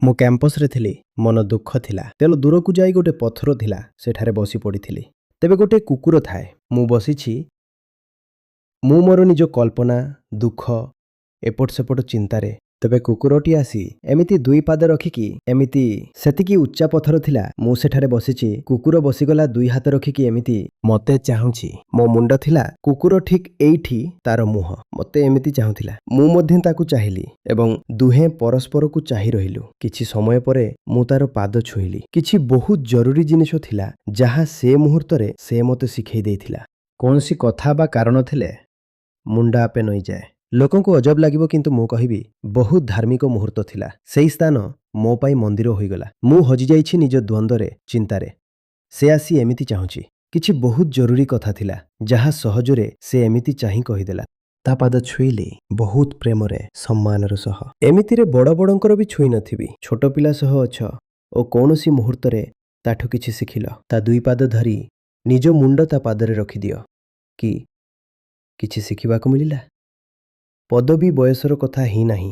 ମୁଁ କ୍ୟାମ୍ପସରେ ଥିଲି। ମନ ଦୁଃଖ ଥିଲା। ତେଣୁ ଦୂରକୁ ଯାଇ ଗୋଟେ ପଥର ଥିଲା, ସେଠାରେ ବସି ପଡ଼ିଥିଲି। ତେବେ ଗୋଟେ କୁକୁର ଥାଏ। ମୁଁ ବସିଛି। ମୁଁ ମୋର ନିଜ କଳ୍ପନା, ଦୁଃଖ, ଏପଟ ସେପଟ ଚିନ୍ତାରେ। ତେବେ କୁକୁରଟି ଆସି ଏମିତି ଦୁଇ ପାଦ ରଖିକି ଏମିତି ସେତିକି ଉଚ୍ଚା ପଥର ଥିଲା, ମୁଁ ସେଠାରେ ବସିଛି। କୁକୁର ବସିଗଲା ଦୁଇ ହାତ ରଖିକି ଏମିତି ମତେ ଚାହୁଁଛି। ମୋ ମୁଣ୍ଡ ଥିଲା କୁକୁର ଠିକ୍ ଏଇଠି, ତାର ମୁହଁ ମତେ ଏମିତି ଚାହୁଁଥିଲା। ମୁଁ ମଧ୍ୟ ତାକୁ ଚାହିଁଲି ଏବଂ ଦୁହେଁ ପରସ୍ପରକୁ ଚାହିଁ ରହିଲୁ। କିଛି ସମୟ ପରେ ମୁଁ ତାର ପାଦ ଛୁଇଁଲି। କିଛି ବହୁତ ଜରୁରୀ ଜିନିଷ ଥିଲା, ଯାହା ସେ ମୁହୂର୍ତ୍ତରେ ସେ ମୋତେ ଶିଖେଇ ଦେଇଥିଲା। କୌଣସି କଥା ବା କାରଣ ଥିଲେ ମୁଣ୍ଡ ଆପେ ନଇଯାଏ। ଲୋକଙ୍କୁ ଅଜବ ଲାଗିବ, କିନ୍ତୁ ମୁଁ କହିବି ବହୁତ ଧାର୍ମିକ ମୁହୂର୍ତ୍ତ ଥିଲା। ସେଇ ସ୍ଥାନ ମୋ ପାଇଁ ମନ୍ଦିର ହୋଇଗଲା। ମୁଁ ହଜିଯାଇଛି ନିଜ ଦ୍ୱନ୍ଦ୍ୱରେ, ଚିନ୍ତାରେ। ସେ ଆସି ଏମିତି ଚାହୁଁଛି। କିଛି ବହୁତ ଜରୁରୀ କଥା ଥିଲା, ଯାହା ସହଜରେ ସେ ଏମିତି ଚାହିଁ କହିଦେଲା। ତା ପାଦ ଛୁଇଁଲି ବହୁତ ପ୍ରେମରେ, ସମ୍ମାନର ସହ। ଏମିତିରେ ବଡ଼ ବଡ଼ଙ୍କର ବି ଛୁଇଁ ନଥିବି। ଛୋଟ ପିଲା ସହ ଅଛ ଓ କୌଣସି ମୁହୂର୍ତ୍ତରେ ତାଠୁ କିଛି ଶିଖିଲ। ତା ଦୁଇ ପାଦ ଧରି ନିଜ ମୁଣ୍ଡ ତା ପାଦରେ ରଖିଦିଅ। କି କିଛି ଶିଖିବାକୁ ମିଳିଲା? ପଦବୀ ବୟସର କଥା ହିଁ ନାହିଁ।